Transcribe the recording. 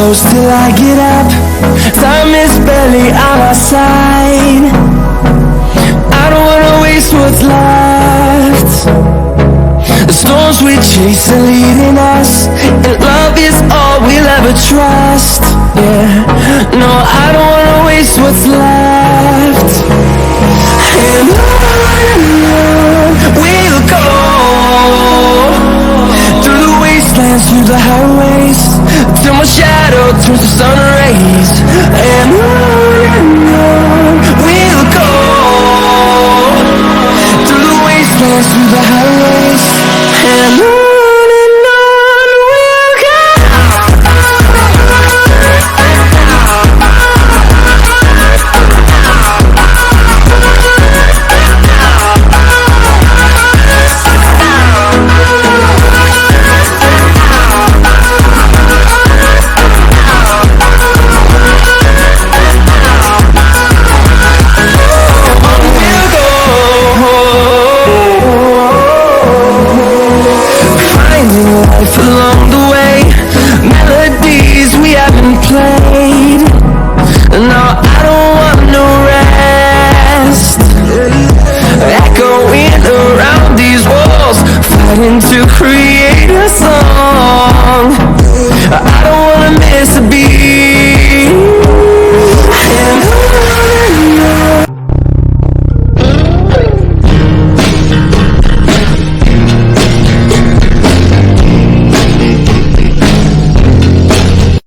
close till I get up. Time is barely on our side. I don't wanna waste what's left. The storms we chase are leading us, and love is all we'll ever trust. Yeah, no, I don't wanna waste what's left. And on we'll go, through the wastelands, through the highways, till my shadow turns to sun rays. And on we'll go, through the wastelands, through the highways, and on we'll go. Life alone.